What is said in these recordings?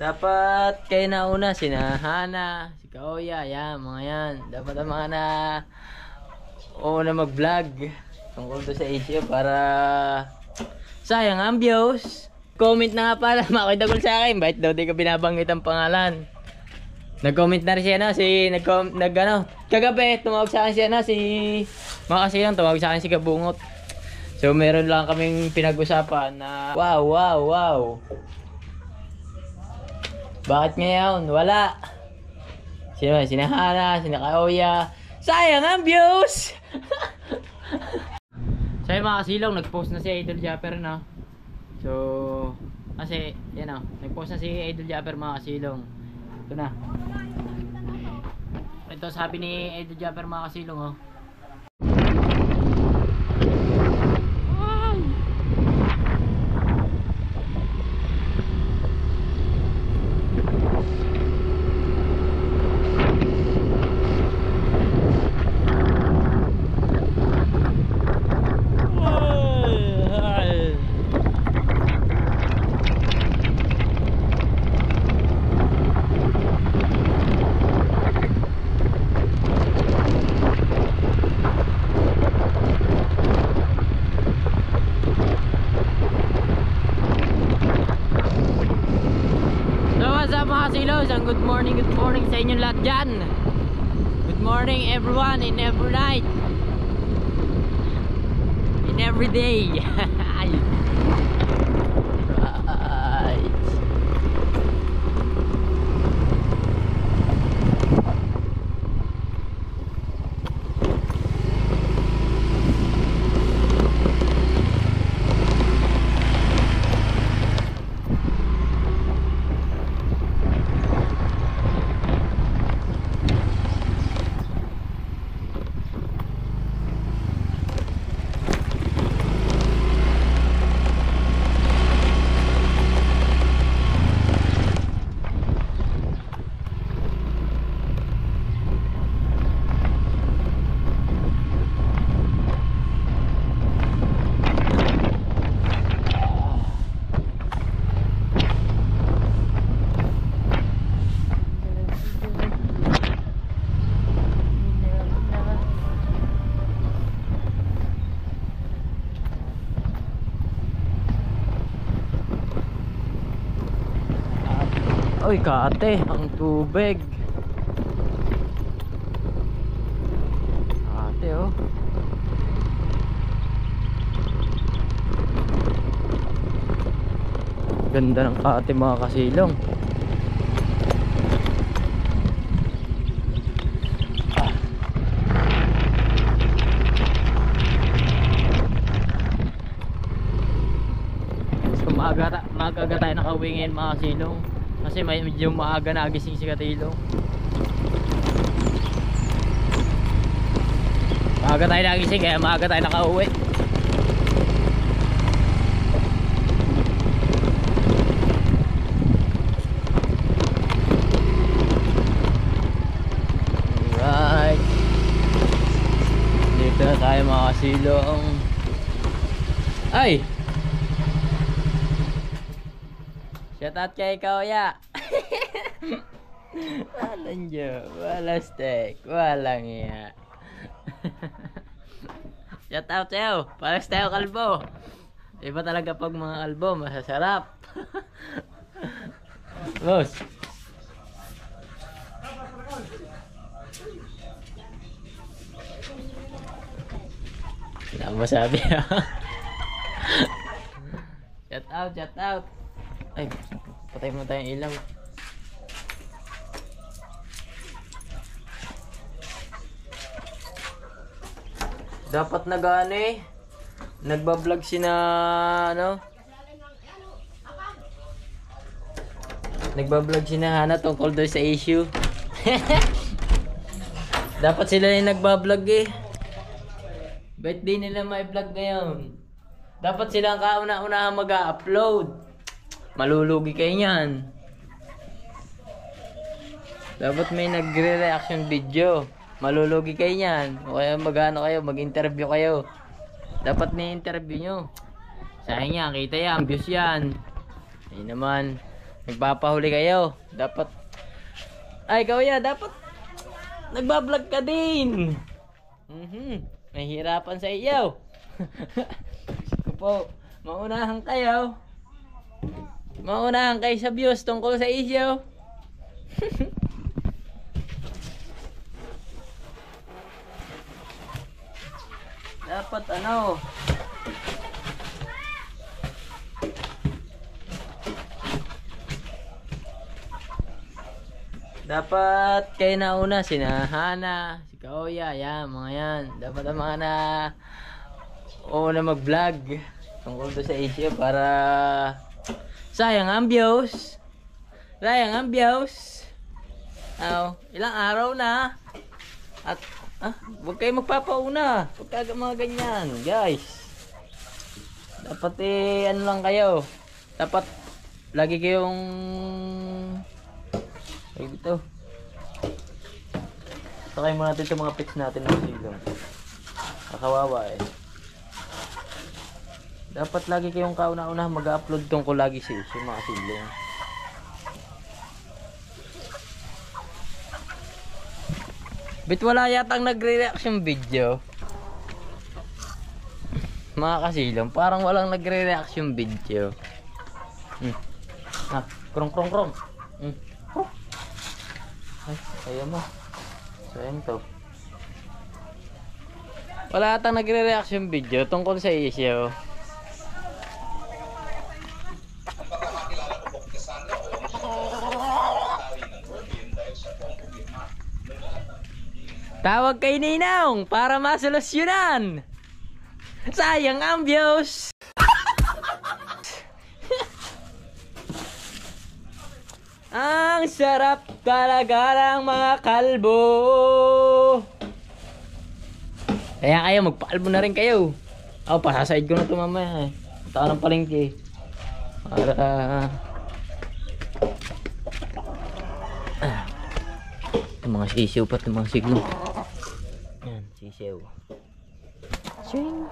Dapat kayo na una, si Hana, si Kaoya, yan, mga yan. Dapat ang mga na una mag-vlog tungkol to sa issue para sayang ang views. Comment na nga pala, makitagol sa akin, bakit daw di ka binabanggit ang pangalan. Nag-comment na rin siya na, kagabi, tumawag sa akin siya na, makasilang, tumawag sa akin si Kabungot. So, meron lang kaming pinag-usapan na, wow. Bakit ngayon? Wala. Sina Hana, sina Kaoya. Sayang ang views! So, mga kasilong, nag-post na si Idol Japper na. So, kasi, yan o, nag-post na si Idol Japper mga kasilong. Ito na. Ito sabi ni Idol Japper mga kasilong o. Good morning sa inyong lahat dyan. Good morning everyone in every night, in every day. Uy, kate, ang tubig. Kate, oh. Ganda ng kate mga kasilong. So, maaga tayo nakauwi ngayon mga kasilong. Kasi medyo maaga na agising si Katilo. Maaga tayo nagising kaya maaga tayo nakauwi. Alright. Dito na tayo mga kasilong. Ay! Shout out kay Kaoya. Walang joke, walang steak, walang iya. Shout out sa'yo, pares tayo kalbo. Iba talaga pag mga kalbo, masasarap. Boss. Ano masabi? Shout out. Ay, patay mo tayong ilaw. Dapat nagbablog sina nagbablog sina Hana tungkol doon sa issue. Dapat sila yung nagbablog eh. Ba't di nila ma-vlog ngayon? Dapat silang kauna-una mag-upload. Malulugi kayo niyan. Dapat may nagre-reaction video. Malulugi kayo niyan. O kaya mag-interview kayo. Dapat may interview nyo. Sayang yan, kita yan, views yan. Ayun naman. Nagpapahuli kayo. Dapat, ay Kawya, dapat nagbablog ka din. Mahirapan sa iyo. Po, maunahan kayo. Maunahan kayo sa views tungkol sa issue. Dapat ano, dapat kayo na una, sina Hana, si Kaoya, yan, mga yan. Dapat ang mga na una mag-vlog tungkol doon sa issue para sayang ang views. Sayang ang views. Ilang araw na. At huwag kayo magpapauna. Pagka mga ganyan, guys. Dapat ano lang kayo. Dapat lagi kayong ito. Sakay muna natin itong mga pics natin ng silong. Nakawawa eh. Dapat lagi kayong kauna-una mag-upload tungkol lagi sa issue mga silong. Bit wala yatang nagre-reaction video. Mga kasilong, parang walang nagre-reaction video. Krong. Ay, ayaw mo. Sayang to. Wala yatang nagre-reaction video tungkol sa issue. Tawag kay Ninong para masolusyonan. Sayang ang views. Ang sarap talaga ng mga kalbo. Kaya kayo, magpakalbo na rin kayo. Pasasaid ko na ito mamaya. Punta ng palengke. Para yung mga sisiw pa, yung mga signo. Yan, sisiw. Swing.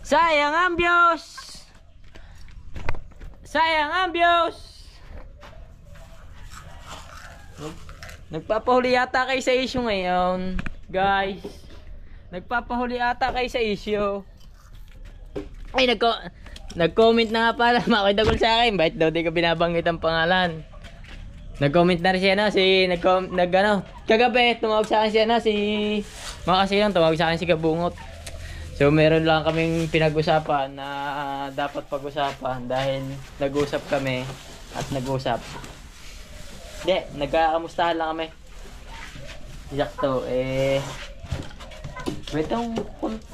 Sayang ang views. Sayang ang views. Nagpapahuli yata kayo sa issue ngayon, guys. Nagpapahuli yata kayo sa issue. Ay, nag-comment na nga pala, makidagol sa akin. Bakit daw di ka binabanggit ang pangalan? Nag-comment na rin siya na, kagabi, tumawag sa akin siya na, makasilang, tumawag sa akin si Kabungot. So, meron lang kaming pinag-usapan na dapat pag-usapan dahil nag-usap kami at nag-usap. Hindi, nagkakamustahan lang kami. Sakto, itong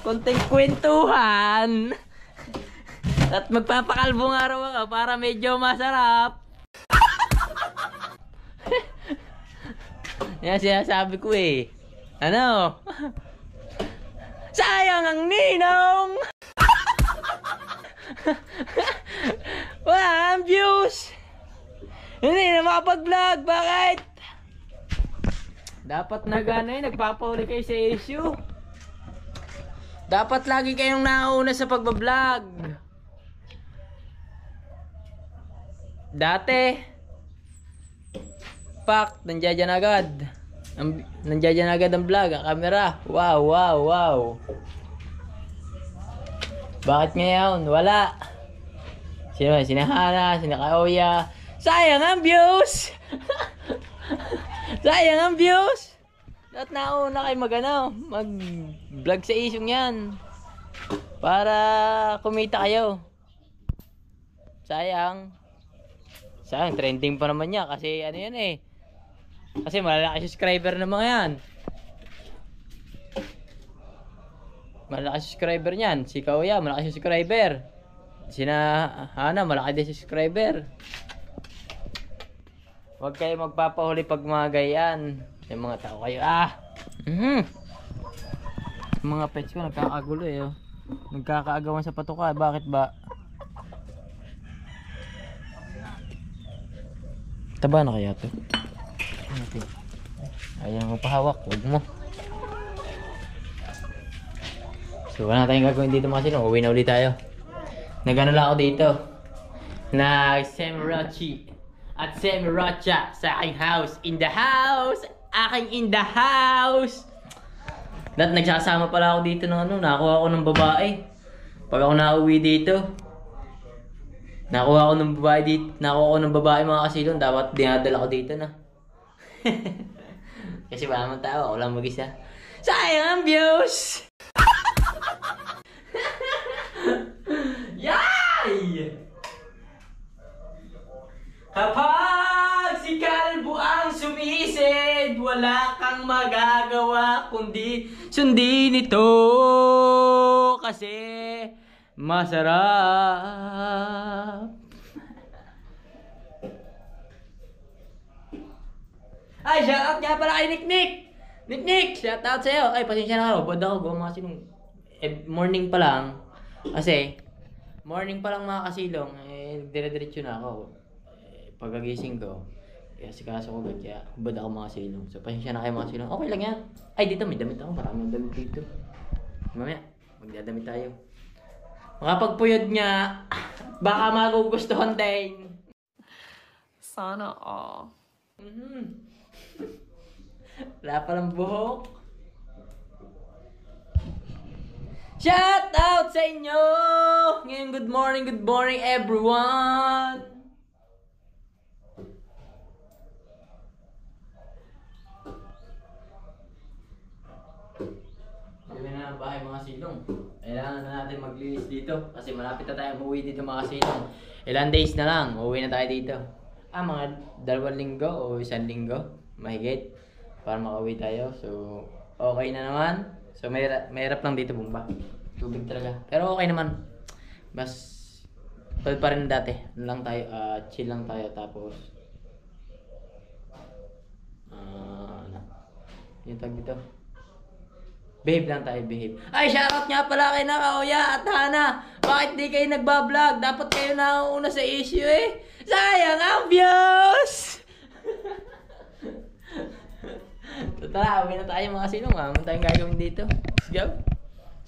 konting kwentuhan. At magpapakalbong araw ako para medyo masarap. Yan sinasabi ko eh. Ano? Sayang ang Ninong! Wala ang views! Hindi na makapag-vlog, bakit? Dapat nagpapahuli kayo sa issue. Dapat lagi kayong nauna sa pagbablog. Dati nandiyan agad. Nandiyan agad ang vlog, ang camera. Wow. Bakit ngayon? Wala. Sina Hana, sina Kaoya. Sayang ang views. Sayang ang views. At nauna kayo mag-vlog sa issue yan. Para kumita kayo. Sayang, trending pa naman niya kasi ano yan eh. Kasi malaki subscriber ng mga yan. Malaki subscriber niyan. Si Kaoya, malaki subscriber. Sina Hana, malaki din subscriber. Huwag kayo magpapahuli pag mga gayan. Yung mga tao kayo. Mga pets ko nagkakagulo eh. Nagkakaagawan sa patuka. Bakit ba? Taba na kaya to? Ayaw mo pahawak, huwag mo. So wala na tayong gagawin dito mga sino. Uwi na ulit tayo. Nagano lang ako dito. Nag-semirachi at semiracha sa aking house. In the house! Aking in the house! Dahil nagsasama pala ako dito ng ano, nakuha ako ng babae. Pag ako nauwi dito, nakuha ko ng babae mga kasilong, dapat dinadala ko dito na. Kasi wala naman tao, ako lang mag-isa. Sayang ang views! Yay! Kapag si kalbo ang sumisid, wala kang magagawa kundi sundin ito kasi masarap. Ay, shoutout nga pala kay Nick! Nick! Shoutout sa'yo! Ay, pasensya na kayo. Bad ako mga kasilong. Morning pa lang. Kasi, morning pa lang mga kasilong. Dire-diretso na ako. Pagkagising ko, kasi kaso ko kaya hubad ako mga silong. So, pasensya na kayo mga silong. Okay lang yan. Ay, dito may damit ako. Maraming damit dito. Mamaya, magdadamit tayo. Makapagpuyod niya, baka magugustuhan din. Sana all. Wala palang buhok. Shout out sa inyo! Ngayon, good morning everyone! Na bahay mga silong. Kailangan na natin maglinis dito kasi malapit na tayo umuwi dito mga silong. Ilan days na lang, uuwi na tayo dito. Mga 2 linggo o 1 linggo mahigit para makauwi tayo. So, okay na naman. So, mahirap lang dito bumba. Tubig talaga. Pero okay naman. Mas tulad pa rin dati. Ano lang tayo, chill lang tayo tapos yung tag dito. Behave lang tayo, behave. Ay, shoutout nga pala kay Nakaoya at Hana. Bakit di kayo nagbablog? Dapat kayo nauuna sa issue eh. Sayang ang views! So tara, uwi na tayo mga silong. Ano tayong gagawin dito? Let's go.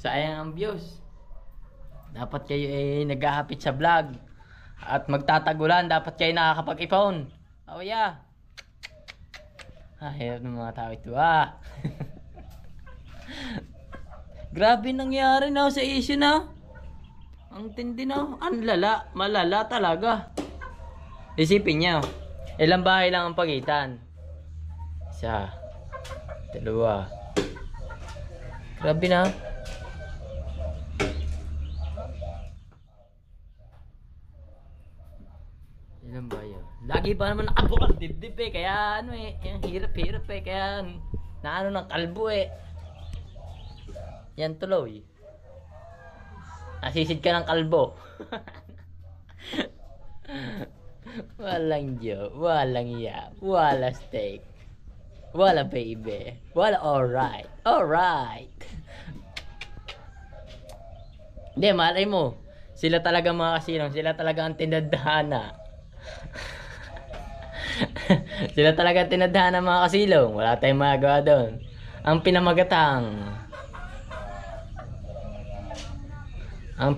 Sayang ang views. Dapat kayo naghahapit sa vlog. At magtatagulan, dapat kayo nakakapag-iphone. Oh yeah. Hirap ng mga tao ito Grabe nangyari na sa issue na. Ang tindi na. Ang lala. Malala talaga. Isipin niya. Ilang bahay lang ang pagitan. 1, 2. Grabe na. Ilang bahay. Lagi pa naman nakabukal dibdib kaya ano hirap-hirap kaya naano ng kalbo Yan tuloy. Nasisid ka ng kalbo. Walang joke, walang iya, wala steak, wala baby, wala alright. Hindi, malay mo. Sila talaga mga kasilong, sila talaga ang tinadhana. Sila talaga ang tinadhana mga kasilong. Wala tayong magagawa doon. Ang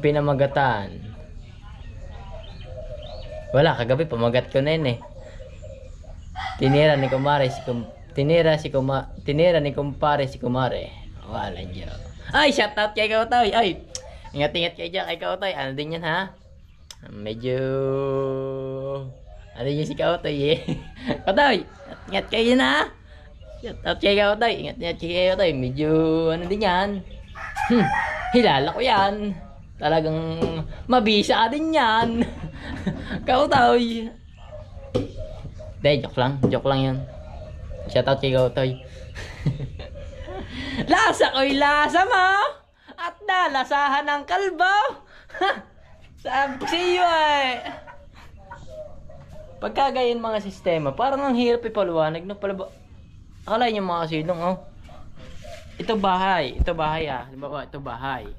pinamagatan. Wala, kagabi pamagat ko na yun Tinira ni kumpare si kumare. Wala niyo. Ay, shoutout kay Kautoy. Ay, ingat-ingat kayo dyan kay Kautoy. Ano din yan ha? Medyo ano din si Kautoy Kautoy, ingat kayo na. Shoutout kay Kautoy. Ingat-ingat kayo Kautoy. Medyo ano din yan. Hilala ko yan. Talagang mabisa din yan. Kautoy. Hindi, joke lang yun. Shoutout kay Kautoy. Lasa ko'y lasa mo at nalasahan ng kalbo. Sabi ko sa'yo Pagka ganyan mga sistema, parang ang hirap ipaliwanag na pala ba. Akala niyo mga kasilong ito bahay halimbawa ito bahay.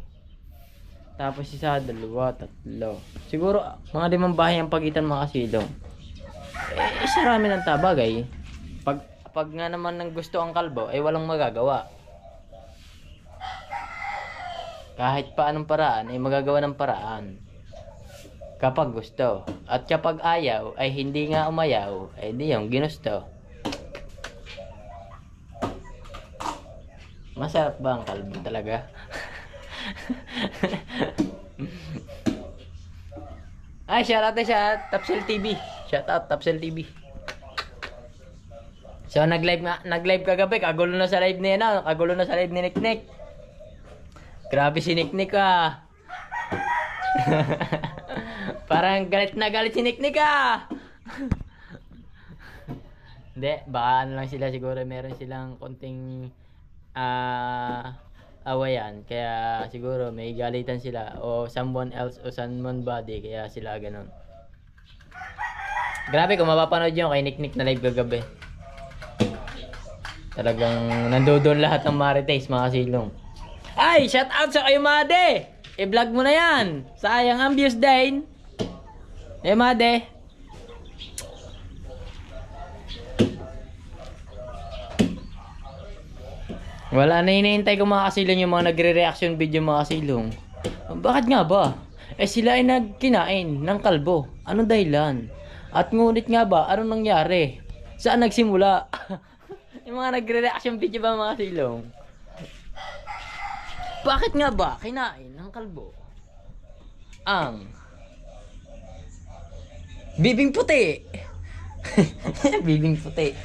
Tapos 1, 2, 3. Siguro mga 5 bahay ang pagitan mga kasilong. Sarami ng tabagay. Pag nga naman ng gusto ang kalbo, walang magagawa. Kahit pa anong paraan, magagawa ng paraan. kapag gusto. At kapag ayaw, ay hindi nga umayaw, ay di yung ginusto. Masarap ba ang kalbo talaga? Ay, shoutout na siya, Tapsel TV. Shoutout, Tapsel TV. So, nag-live kagabi. Kagulo na sa live ni, kagulo na sa live ni Niknik. Grabe si Niknik, ah. Parang galit na galit si Niknik, ah. Hindi, baka ano lang sila, siguro meron silang konting awayan, kaya siguro may galitan sila o someone else o someone body, kaya sila ganun. Grabe, kung mapapanood nyo kay Niknik na live kagabi, talagang nandoon lahat ng Marites, mga silong. Ay, shout out sa kayo, Made! I-vlog mo na yan! Sayang ang views din. Made. Wala na, hinihintay ko mga kasilong yung mga nagre-reaction video, mga kasilong. Bakit nga ba? Sila ay nagkinain ng kalbo. Anong dahilan? At ngunit nga ba, anong nangyari? Saan nagsimula? Yung mga nagre-reaction video ba, mga kasilong? Bakit nga ba kinain ng kalbo ang bibing puti? Bibing puti.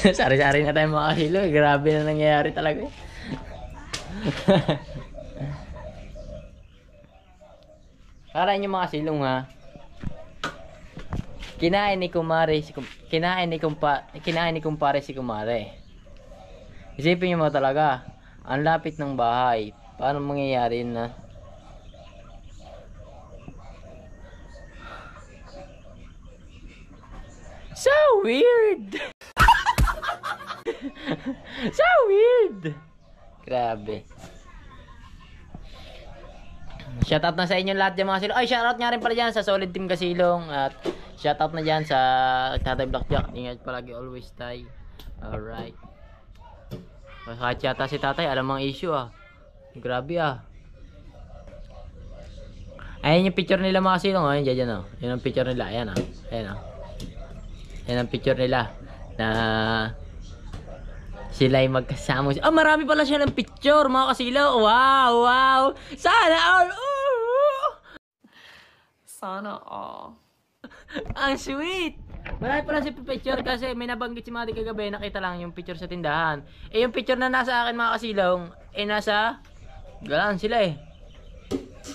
Sari-sari na tayo, mga kasilo. Grabe na nangyayari talaga. Kala nyo, mga silong, ha, kinain ni kumpare si kumare. Isipin nyo mo talaga, ang lapit ng bahay. Paano mangyayari yun, na so weird. So weird. Grabe. Shoutout na sa inyo lahat dyan, mga silong. Ay, shoutout nga rin pala dyan sa Solid Team Kasilong. At shoutout na dyan sa Tatay Blackjack. Ingat palagi, always tay. Alright. Kahit yata si tatay, alam ang issue, ah. Grabe, ah. Ayan yung picture nila, mga silong. Ayan dyan, oh. Yan ang picture nila. Ayan, ah. Ayan, oh. Yan ang picture nila. Na sila ay magkasama. Marami pala siya ng picture, mga kasilaw. Wow, wow. Sana all. Sana all. Ang sweet. Marami pala si picture kasi may nabanggit si Mati kagabi. Nakita lang yung picture sa tindahan. Yung picture na nasa akin, mga kasilaw, nasa galaan sila, eh.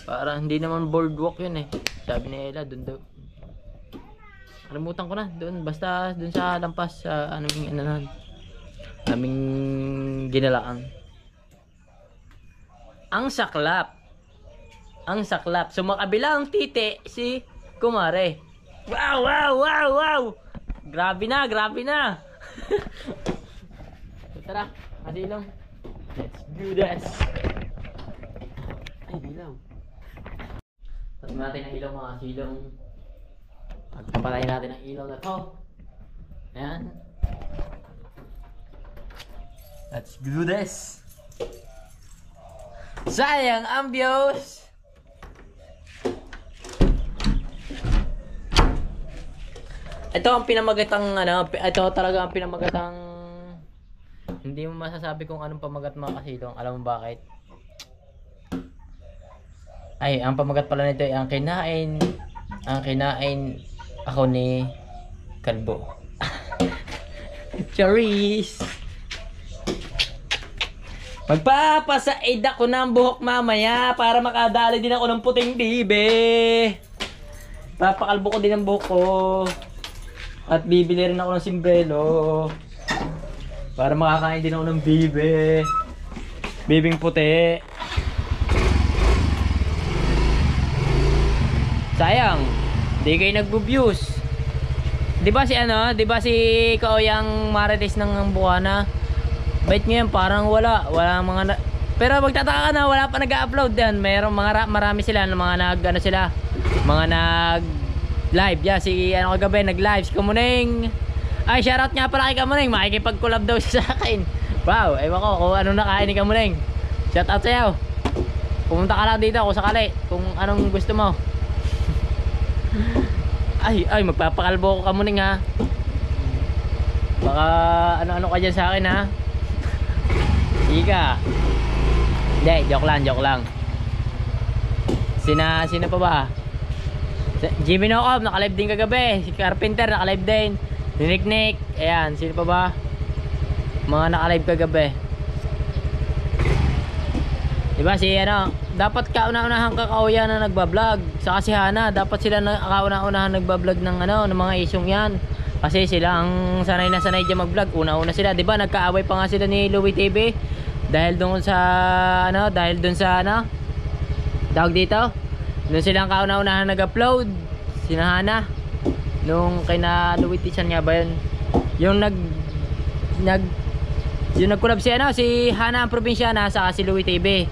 Parang hindi naman boardwalk yun, eh. Sabi ni Ella, dun daw. Kalimutan ko na, doon, basta doon sa lampas sa aming ginalaan. Ang saklap. Ang saklap. Sumakabilang titi si kumare. Wow, wow, wow, wow. Grabe na, grabe na. Tara, adilong. Let's do this. Ay, dilaw. Tapos natin ang ilaw, mga silong. Pagpapalayin natin ang ilaw na to. Ayan. Let's do this. Sayang ang views. Ito ang pinamagatang ito talaga ang pinamagatang, hindi mo masasabi kung anong pamagat, mga kasilong. Alam mo bakit? Ay, ang pamagat pala nito ay ang kinain ako ni Kalbo. Charis. Magpapasaid ako ng buhok mamaya para makadali din ako ng puting bibe. Papakalbo ko din ang buhok ko. At bibili rin ako ng simbrelo para makakain din ako ng bibe. Bibing puti. Sayang, di kayo nagbo-views. 'Di ba si Kaoyang Marites ng Buana? Bait ngayon parang wala mga pero magtataka ka na, wala pa nag-upload yan. Merong marami sila ng mga mga nag-live. Yeah, si kagabi nag-live si Kamuning. Ay, shoutout nga pala kay Kamuning, makikipag-collab daw siya sa akin. Wow, ewan ko kung anong nakain ni Kamuning. Shoutout sa'yo. Pumunta ka lang dito kung sakali, kung anong gusto mo. Ay, magpapakalbo ko ka muning ha. Baka ano-ano ka dyan sa akin ha. Ika. Hindi, joke lang. Sina pa ba? Jimmy Nocob, nakalive din kagabi. Si Carpenter, nakalive din. Si Nick. Ayan, sino pa ba? Mga nakalive kagabi. Diba si ano, dapat kauna-unahan kakauya na nagbablog. Saka si Hana, dapat sila kauna-unahan nagbablog ng ano, ng mga isyong yan. Kasi sila ang sanay na sanay dyan mag-vlog. Una-una sila, diba? Nagkaaway pa nga sila ni Louie TV. Dahil doon sa ano, tawag dito. Doon silang kauna-unahan nag-upload. Sina Hana. Nung kay na Louie TV nga ba yun? Yung nag-collab si ano, si Hana ang probinsyana sa si Louie TV.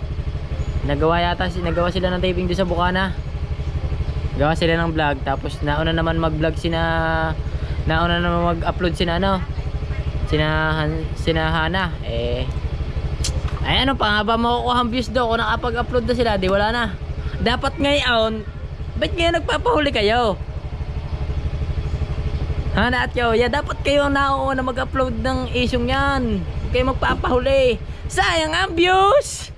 Nagawa sila ng taping doon sa Bukana. Gawa sila ng vlog. Tapos nauna naman mag-vlog nauna naman mag-upload sina Hana. Ay ano pa nga ba makukuha ang views do kung nakapag-upload na sila, di wala na. Dapat ngayon, ba't ngayon nagpapahuli kayo? Hana at Kaoya, dapat kayo ang nauuna mag-upload ng isyong yan. Huwag kayo magpapahuli. Sayang ang views.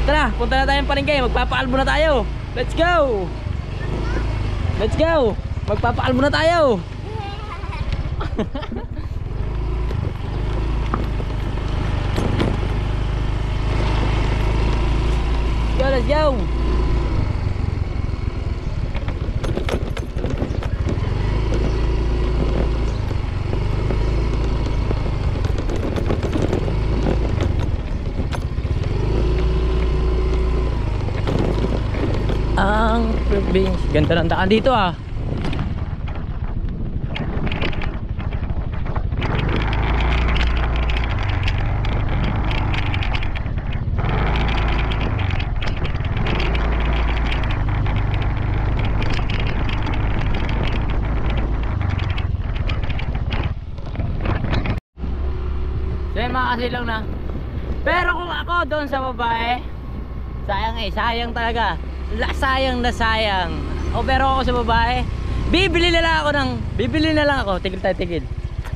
Tara, punta na tayong palengke. Magpapaalbo na tayo. Let's go. Magpapaalbo na tayo. Let's go. Ang province. Ganda ng daan dito ah. So mga kasilaw na. Pero kung ako doon sa babae, sayang talaga. Sayang na sayang. O pero ako sa babae, bibili na lang ako. Tigil.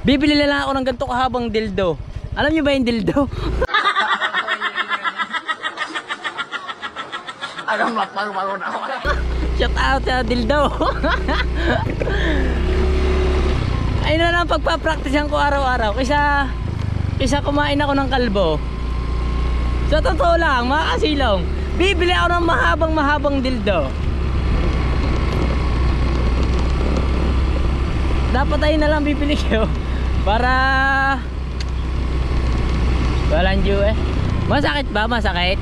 Bibili na lang ako ng ganito kahabang dildo. Alam niyo ba yung dildo? Alam mo, paru-paru na ako. Shout out sa dildo. Ayun na lang pagpa-practicean ko araw-araw kaysa kumain ako ng kalbo. Sa totoo lang, mga kasilong, bibili ako ng mahabang dildo. Dapat ayun na lang bibili ko para walang due eh. Masakit ba? Masakit?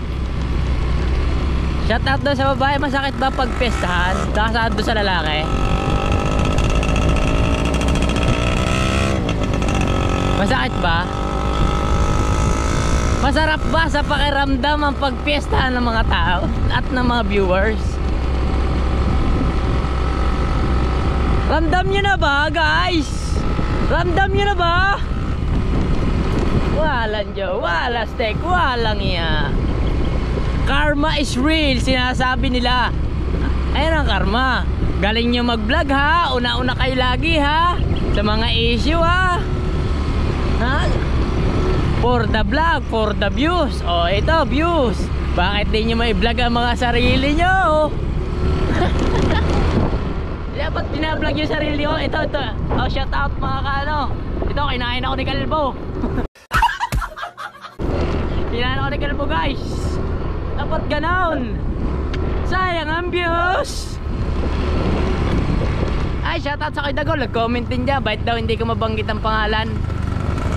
Shout out doon sa babae. Masakit ba pag pestahan? Saka doon sa lalaki? Masakit ba? Masarap ba sa pakiramdam ang pagpiestahan ng mga tao at ng mga viewers? Ramdam nyo na ba, guys? Ramdam nyo na ba? Walang Diyo, walang steak, walang iya. Karma is real, sinasabi nila. Ayan ang karma. Galing nyo mag-vlog ha. Una-una kayo lagi ha. Sa mga issue ha. For the vlog, for the views. Oh, ito, views. Bakit di nyo ma-vlog ang mga sarili nyo? Dapat binablog yung sarili ko. Ito. Oh, shout out mga kaano. Ito, kinain ako ni Kalbo. Kinain ako ni Kalbo, guys. Dapat ganon. Sayang ang views. Ay, shout out sa kay Dagol. Nag-comment din dyan. Bakit daw hindi ko mabanggit ang pangalan?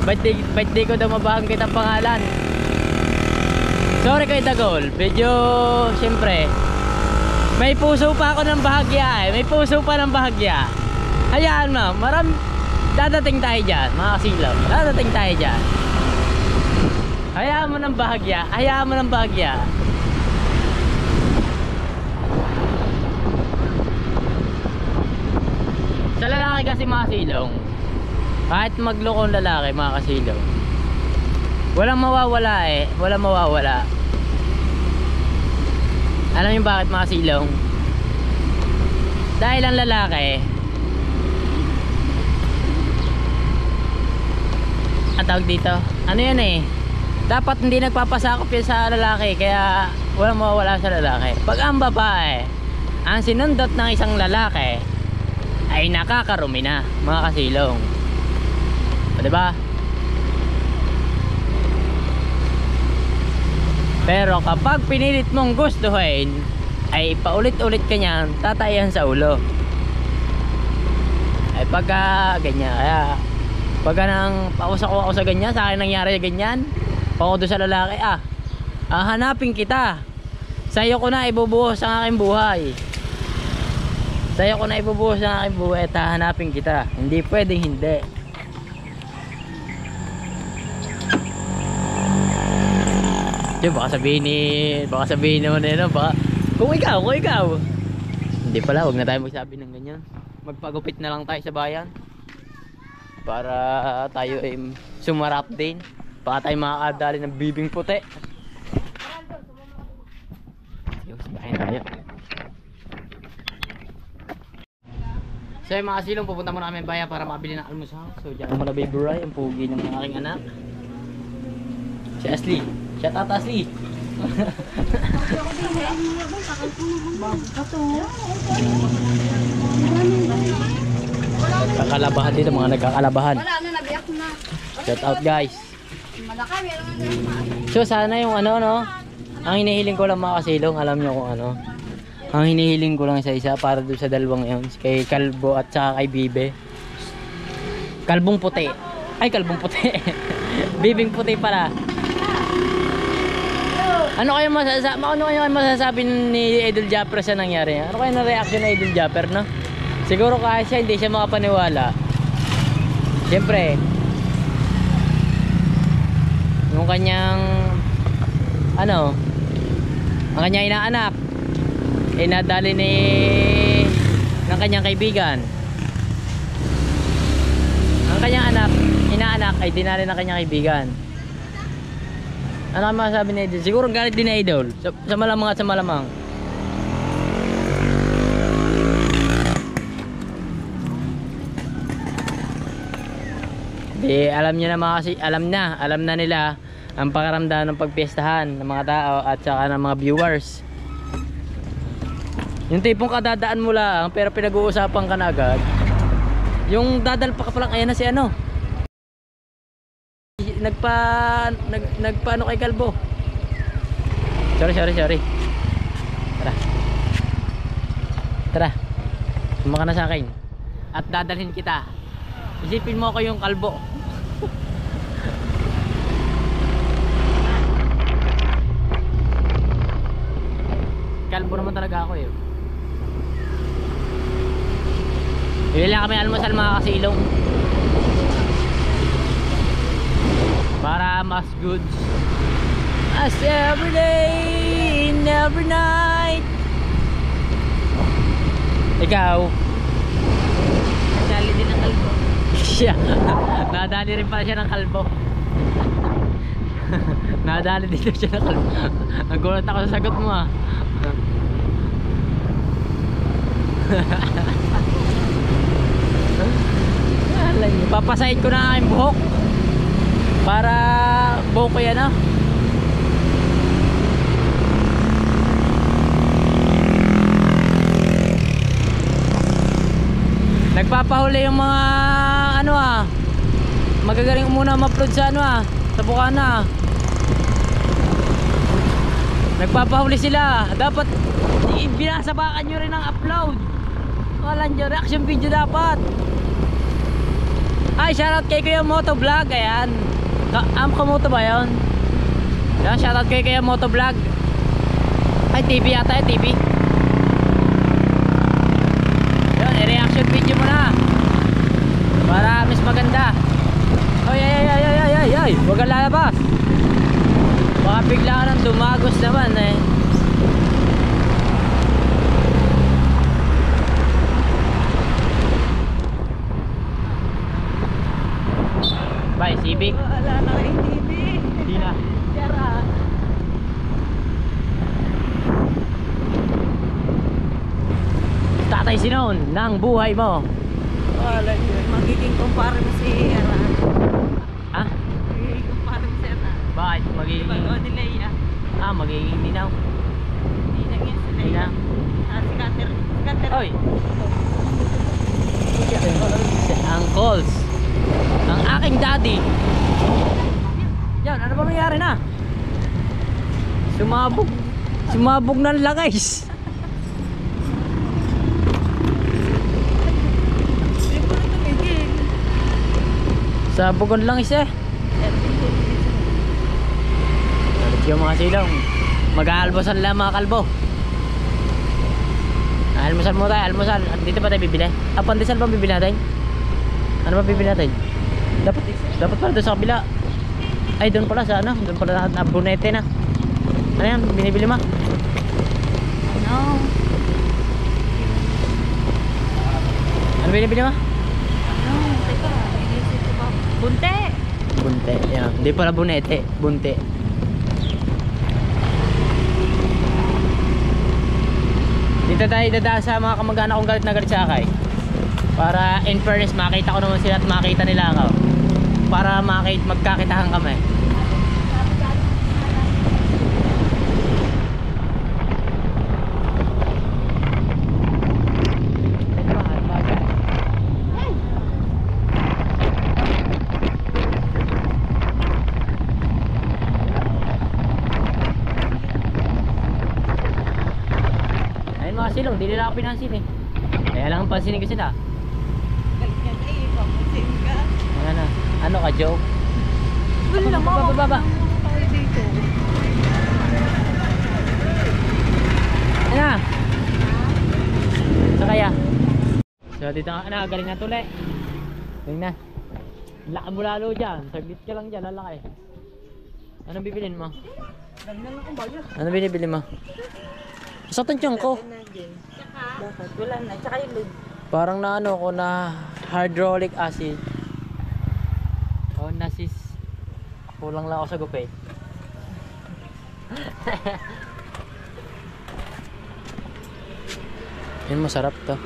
Ba't di ko daw mabanggit ang pangalan? Sorry kay Dagol. Medyo, siyempre, may puso pa ako ng bahagya eh. May puso pa ng bahagya. Hayaan mo, dadating tayo dyan, mga kasilaw. Dadating tayo dyan. Hayaan mo ng bahagya. Hayaan mo ng bahagya. Sa lalaki kasi mga silong, kahit maglokong lalaki mga kasilaw, walang mawawala eh. Walang mawawala. Alam niyo bakit mga silong? Dahil ang lalaki, ang tawag dito, ano yan eh, dapat hindi nagpapasakop yan sa lalaki, kaya walang mawawala sa lalaki. Pag ang babae ang sinundot ng isang lalaki, ay nakakarumi na, mga kasilong. O, diba? Pero kapag pinilit mong gustuhin, ay paulit-ulit ka niyan, tatayan sa ulo. Ay pagka ganyan, kaya pagka nang pausak ko ako sa ganyan, sa akin nangyari ganyan, ako doon sa lalaki, hanapin kita, sa'yo ko na ibubuhos ang aking buhay, sa'yo ko na ibubuhos ang aking buhay at hahanapin kita, hindi pwedeng hindi. Diyo, baka sabihin naman na baka kung ikaw, hindi pala, wag na tayo magsabi ng ganyan. Magpagupit na lang tayo sa bayan para tayo ay sumarap din, baka tayo makakadali ng bibing puti. Yung sabahin tayo. So yung mga silong, pupunta muna kami bayan para makabili ng almusal. So dyan muna Baby Ray, ang pugi ng aking anak, si Ashley. Shout out Ashley. Kakalabahan dito, mga nagkakalabahan. Shout out guys. So sana yung ano no, ang hinihiling ko lang mga kasilong, alam nyo kung ano, ang hinihiling ko lang isa-isa para doon sa dalawang yun, kay Kalbo at saka kay Bibe. Kalbong puti, ay kalbong puti. Bibing puti pala. Ano kayo masasabi ni Idol Japper sa nangyari? Ano kayo na reaction ni Idol Japper, no? Siguro kahit siya hindi siya makapaniwala. Siyempre, yung kanyang ang kanyang inaanak nadali ng kanyang kaibigan. Ang kanyang inaanak ay dinali ng kanyang kaibigan. Ano ang masasabi ni Idol? Siguro galit din ni Idol. Sa malamang at sa malamang. Di alam niya na kasi alam na nila ang pakaramdaman ng pagpiestahan ng mga tao at saka ng mga viewers. Yung tipong kadadaan mo lang pero pinag-uusapan ka na agad. Yung dadalpa ka pa lang, ayan na si ano. Nagpaano kay Kalbo. Sorry. Tara. Sumaka na sa akin. At dadalhin kita. Isipin mo ko yung Kalbo. Kalbo naman talaga ako eh. Bili lang kami almusal mga kasilong. Para mas goods as every day and every night. Ikaw nadali din ng kalbo. Siya nadali rin pala siya ng kalbo. Nadali din siya ng kalbo. Nagulat ako sa sagot mo Papasahin ko na aking buhok para buhok ko yan Nagpapahuli yung mga magagaling muna ma-upload sa sa Bukana. Nagpapahuli sila, dapat binasabakan nyo rin ang upload. Wala nyo, reaction video dapat. Ay, shoutout kay Kuya Moto Vlog. Ayan, Kamoto ba yun? Yan, shoutout kay Kuya Moto Vlog. Ay, TV yata yun, TV. Yun, i-reaction video mo na para mas maganda. Ay, huwag kang lalabas. Baka bigla ka nang dumagos naman Bye, Civic. Wala na yung TV. Hindi na. Tara. Tatay Sino. taon ng buhay mo? Wala yun. Magiging kumpare mo si Era. Ha? Magiging kumpare mo si Era. Bakit? Magiging... Diba o ni Leia? magiging ninaw. Hindi na yan si Leia. Ninaw. Si Cutter. Si Cutter. Oy! Si Uncles. Ang aking daddy. Yan, ano ba nangyari na? Sumabog. Sumabog ng langis. Hindi ko na tumigil. Sabog ang langis eh. Salit yung mga silong. Mag-aalmusal lang mga kalbo. Almusal mo tayo, almusal. At dito pa tayo bibili. Pandesal ba bibili natin? Ano ba bibili natin? Dapat pala doon sa kabila. Ay, doon pala sa ano? Doon pala na Brunete na. Ano yan? Binibili mo? Ano? Ano binibili mo? Ano? Teka. Inisip ko ba? Bunte! Bunte. Yan. Hindi pala Brunete. Bunte. Dito tayo dadaan sa mga kamag-anak kong galit na galit sa akay. Para in fairness makita ko naman sila at makita nila ako. Para magkakitahan kami. Ayun mga silong, di nila ako pinansin eh. Kaya lang ang pansinin ko sila. Galit ka na eh. Papansin ka. Ano ka, joke? Wala mo. Baba. Tayo dito. Ano na? Sa kaya? So dito na, galing na tuli. Galing na. Laka mo lalo dyan. Saglit ka lang dyan, lalaki. Anong bibilin mo? Ganyan akong bagyo. Ano binibili mo? Sa tansyong ko. Bakit? Wala na. Tsaka yung load. Parang na ano ko na hydraulic acid. O nasis. Kulang lang ako sa gupit. Yun, masarap to.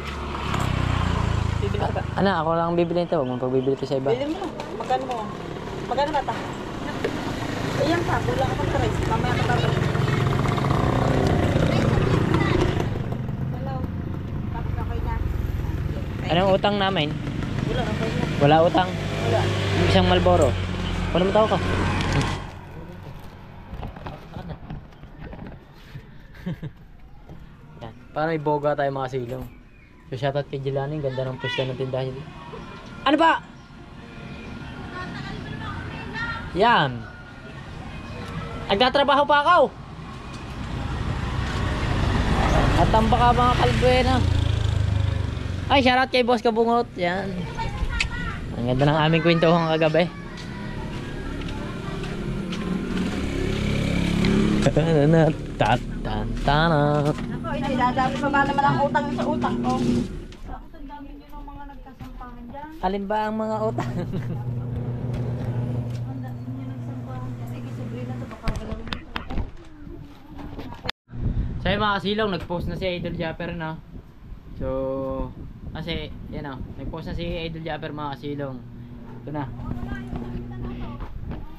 Bibili ka ba? Ano, ako lang bibili nito. Huwag mong pagbibili ito sa iba. Bili mo. Magkano mo? Magkano ba ito? Ayan pa. Kulang akong tres. Mamaya ka tapos. Hello. Tapos okay na. Anong utang namin? Wala. Okay na. Wala utang. Wala. Isang Malboro. Wala mo tao ka. Yan. Para may boga tayo mga silong. So shoutout kay Jelani. Ganda ng pwesto ng tindahan niya. Ano ba? Yan. Nagtatrabaho pa ako. At tamba ka mga kalbuena. Ay, shoutout kay Boss Kabungot. Yan. Ang ganda ng aming kwentuhan kagabi. Tatantana. Ako, idadami pa ba naman ang utang sa utang ko? Bakit ang dami nyo ng mga nagkasampahan dyan? Alin ba ang mga utang? Ang dami nyo nagsampahan dyan. Sige, sabihin na ito. Baka walang So yung mga kasilong, nag-post na si Idol Japper na. So, kasi, yan o, nag-post na si Idol Japper mga kasilong. Ito na.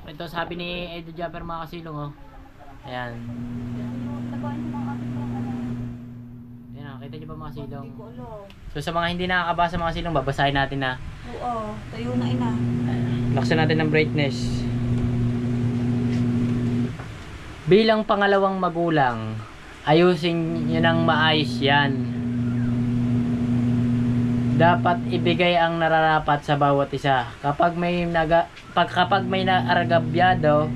Ito sabi ni Idol Japper mga kasilong o. Ayan. Ayan o, kita nyo ba mga silong? Hindi ko alam. So sa mga hindi nakakabasa mga silong, babasahin natin na. Oo, tayo na ina. Laksan natin ng brightness. Bilang pangalawang magulang, ayusin nyo ng maayos yan. Dapat ibigay ang nararapat sa bawat isa. Kapag may naaragabyado,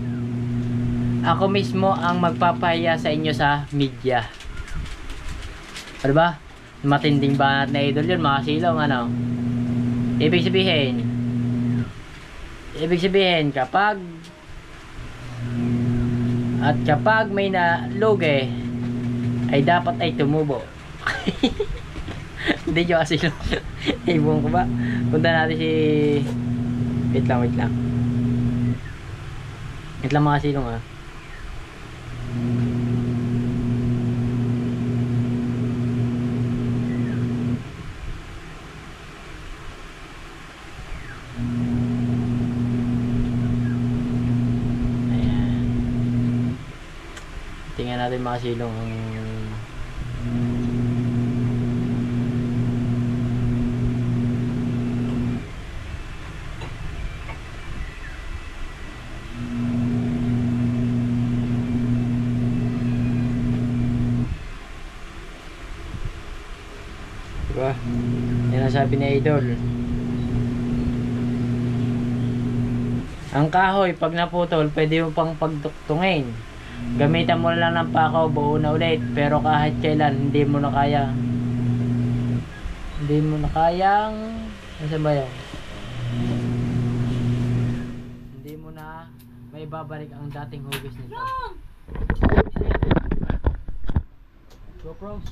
ako mismo ang magpapahiya sa inyo sa media. Ano ba? Matinding banat na idol yun mga silong, ano? Ibig sabihin kapag may nalugi ay dapat ay tumubo. Hindi nyo kasi ibong ko ba? Punta natin si wait lang mga silong ha. natin mga silong ang diba? Yan ang sabi ni Idol. Ang kahoy, pag naputol, pwede mo pang pagduktungin. Gamitan mo lang ng pakaw, buo na ulit. Pero kahit kailan, hindi mo na kaya. Hindi mo na kayang... Nasaan ba yun? Hindi mo na may babalik ang dating hugis nito. GoPros.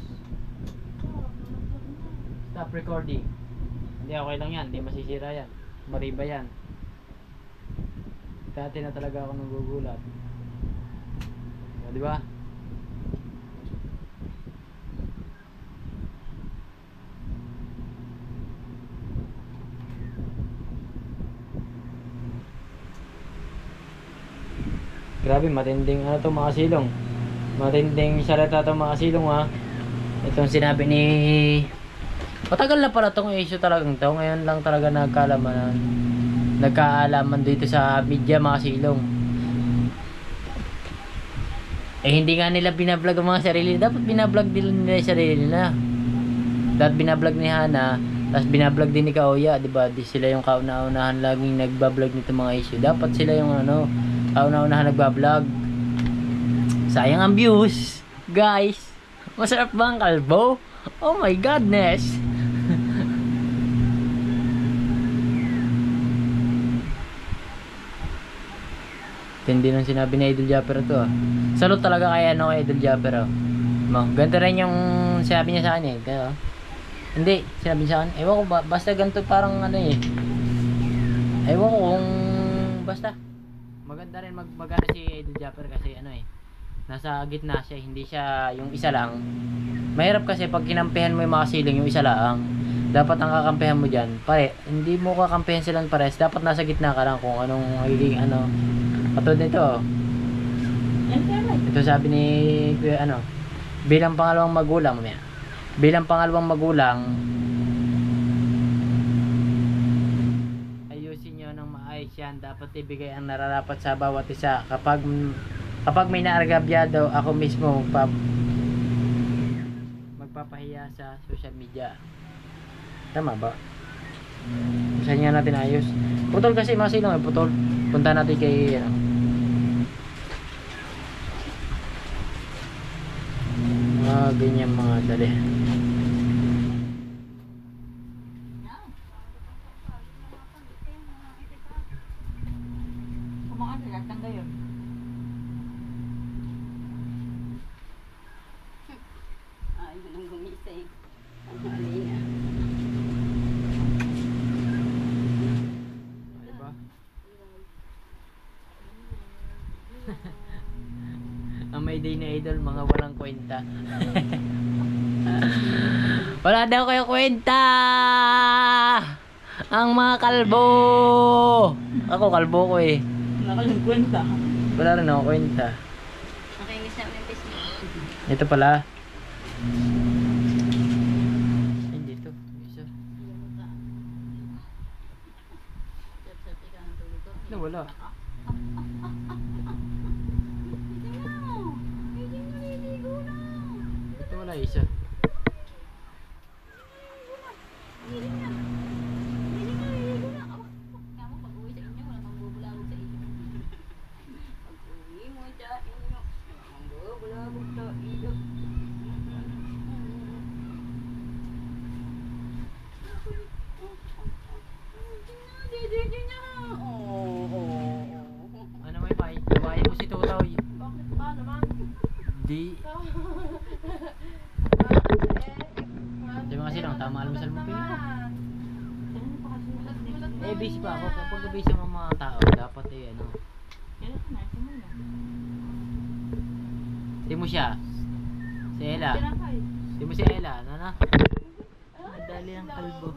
Stop recording. Hindi, okay lang yan. Hindi masisira yan. Mariba yan. Dati na talaga ako nagugulat. O, di ba? Grabe, matinding ano to mga silong. Matinding salita to mga silong ha. Itong sinabi ni... Matagal na pala tong issue talagang to. Ngayon lang talaga nagkaalaman dito sa media mga silong. Eh hindi nga nila binablog ang mga sarili. Dapat binablog din nila yung sarili nila. Dapat binablog ni Hana, tapos binablog din ni Kaoya, di ba? Di sila yung kauna-unahan laging nagbablog nito mga issue. Dapat sila yung ano, kauna-unahan nagbablog. Sayang ang views, guys. Masarap ba ang kalbo? Oh my godness. Tindi nang sinabi ni Idol Japper to ah. Salute talaga kay ano kay Idol Japper oh. Ganito rin yung sinabi niya sa akin eh. Kaya, hindi, sinabi niya sa akin. Ewan ko ba, basta ganito parang ano eh. Ewan ko kung basta. Maganda rin magana si Idol Japper kasi ano eh. Nasa gitna siya, hindi siya yung isa lang. Mahirap kasi pag kinampihan mo yung mga siling yung isa lang. Dapat ang kakampihan mo dyan, pare, hindi mo kakampihan silang pares. Dapat nasa gitna ka lang kung anong magiging ano. Patod nito. Ito sabi ni ano, bilang pangalawang magulang mamaya. Bilang pangalawang magulang, ayusin niyo ng maayos yan. Dapat ibigay ang nararapat sa bawat isa. Kapag may naargabyado, ako mismo magpapahiya sa social media. Tama ba? Saan nga natin ayos? Putol kasi mga silong eh, putol. Punta natin kay ano. Ganyan mga dali. Kumakan sila, tanda yun. Ay, nang gumisay. Ang halina. Diba? Ang may day na Idol, mga walang kwenta. Wala daw kayo kwenta! Ang mga kalbo! Ako kalbo ko eh. Nakaligkwenta. Wala rin ako kwenta. Nakainis na yung Facebook. Ito pala. Hindi to. Isa. No, wala. Ito wala isa. Ano may may? Babae mo si Tutaw. Bakit ba naman? Di. Di mga silang tama almusal mo kayo. Eh busy pa ako. Kapag busy mo mga tao, dapat eh ano. Di mo siya. Si Ella. Di mo si Ella. Ano? Madali ang kalbo.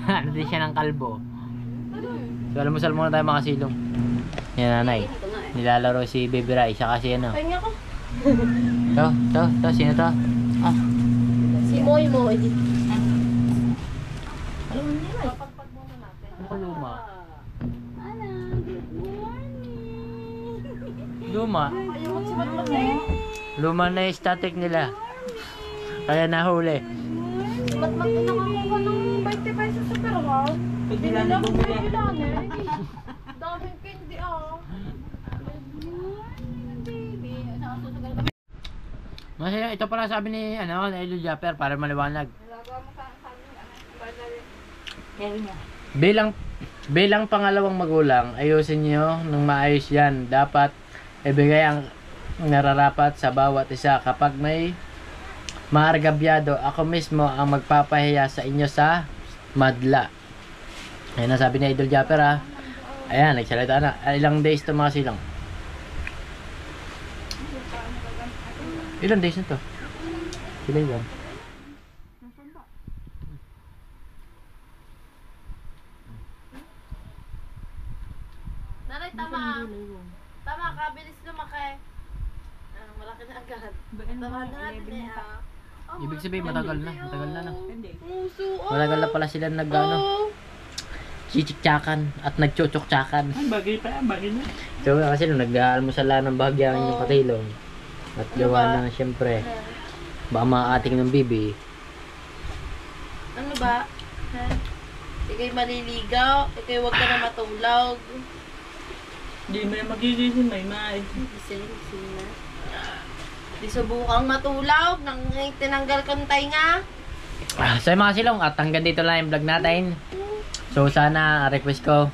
Ano din siya ng kalbo. So almusal muna tayo mga silong. Yan nanay. Ito nga Nilalaro si Baby Rai. Siya kasi ano. Pahinga ko. To. Sino to? Ah. Si Moy Moy. Ano luma? Luma? Ayaw magsibat-bat Luma na yung static nila. Kaya nahuli. Sibat-bat na nakakuha ng 20 pesos sa perwal. Hindi lang bumili. Daming candy Masaya, ito pala sabi ni Idol Japper para maliwanag. Bilang pangalawang magulang, ayusin niyo ng maayos yan. Dapat ibigay ang nararapat sa bawat isa. Kapag may maargabyado, ako mismo ang magpapahiya sa inyo sa madla. Ayan na sabi ni Idol Japper ha. Ayan, nagsalita na. Ilang days to mga silang? Ilang days na to? Sila yan. Nanay, tama. Tama ka, bilis lumaki. Malaki na agad. Tama na natin Ibig sabihin matagal na no? Puso, Matagal na pala sila chichikchakan at nagchuchuktsakan. Bagay na. So kasi nung nag-aalmusal ng bahagyang yung katilong at gawa na siyempre baka maating ng bibi. Ano ba? Ika'y maliligaw, ika'y huwag ka na matulog. Hindi mo na magigising, may maay. Gising na. Di subukang matulog, nang tinanggal kong tainga. So mga silong at hanggang dito lang yung vlog natin. So sana request ko.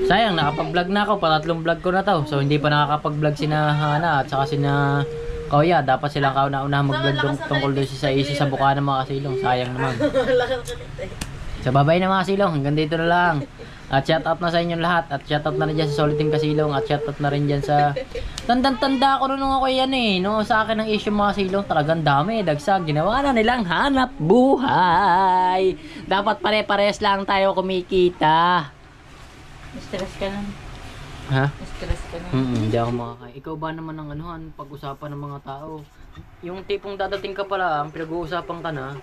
Sayang nakapag-vlog na ako, patatlong vlog ko na to. So hindi pa nakakapag-vlog sina Hana at saka sina Kauya. Dapat silang kauna-una mag-vlog tungkol doon sa isi sa buka ng mga kasilong. Sayang naman. So babay na mga kasilong, hanggang dito na lang. At shoutout na sa inyong lahat. At shoutout na rin dyan sa Solid Team Kasilong. At shoutout na rin dyan sa tandang-tanda ko nung ako yan no, sa akin ang issue mga kasilong. Talagang dami, dagsag. Ginawa na nilang hanap buhay. Dapat pare-pares lang tayo kumikita. Stress ka lang. Ha? Stress ka lang. Hindi ako makakain. Ikaw ba naman ang anuhan, pag-usapan ng mga tao? Yung tipong dadating ka pala, pinaag-uusapan ka na,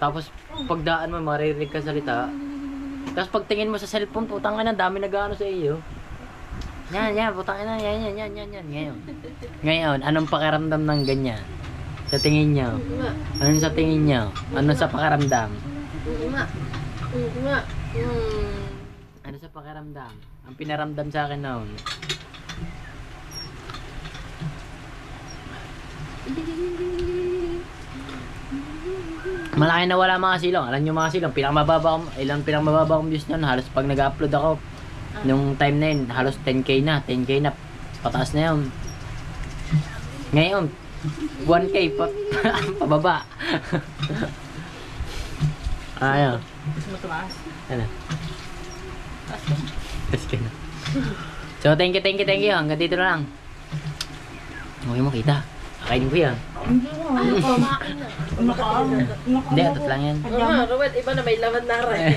tapos pagdaan mo, maririnig ka salita, tapos pagtingin mo sa cellphone, putang ina, dami nag-ano sa iyo. Yan, putang ina, yan. Ngayon, anong pakiramdam ng ganyan? Sa tingin nyo? Anong sa tingin nyo? Anong sa pakiramdam? Ano sa pakiramdam? Ang pinaramdam sa akin noon. Malaki na wala mga silong. Alam nyo mga silong, pinakamababa kong views nun. Halos pag nag-upload ako, nung time na yun, halos 10k na. Pataas na yun. Ngayon, 1k pababa. Ayaw. Mas matumaas. Ano? So thank you. Hanggang dito na lang. Huwag mo kita. Kakainin ko yan. Hindi, atot lang yan. Robert, iba na may laman na rin.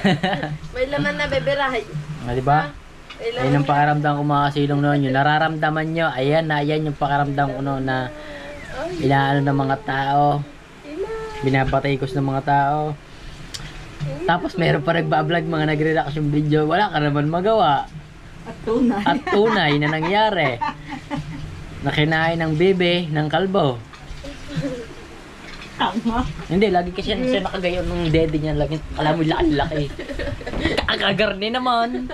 May laman na beberahay. Diba? Ayun ang pakaramdam ko mga kasilong noon. Yung nararamdaman nyo, ayan yung pakaramdam ko noon na inaano ng mga tao. Binapatikos ng mga tao. Tapos meron pa nagbablog, mga nagre-reaction video. Wala ka naman magawa. At tunay na nangyari. Nakinain ng bebe ng kalbo. Tama. Hindi, lagi kasi siya nakagayon ng dede niya. Lagi, alam mo, laki-laki. Agagarni naman.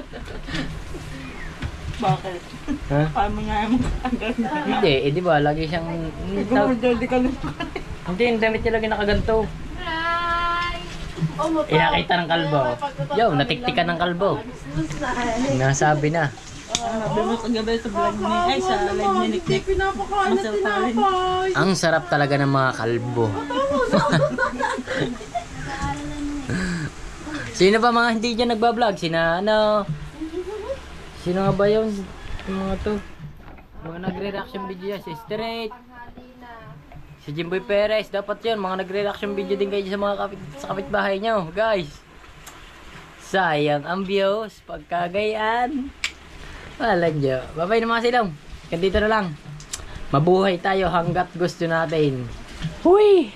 Bakit? Ha? Paano nga yung agad na? Hindi, di ba? Lagi siyang... Hindi ka lang. Hindi, yung damit niya lagi nakaganto. Inakita ng kalbo. Yo, natiktikan ng kalbo. Nasabi na. Sabi mo kagabi sa vlog ni, ay sa live ni Nick. Ang sarap talaga ng mga kalbo. Sino ba mga hindi dyan nagbablog? Sino nga ba yun? Yung mga to. Mga nagre-reaction video si Straight. Si Jimboy Perez. Dapat yun. Mga nagre-reaction video din kayo sa mga kapitbahay nyo. Guys. Sayang ang views. Pagkagayaan. Walang Diyo. Bye-bye na mga silong. Ganito na lang. Mabuhay tayo hanggat gusto natin. Huy!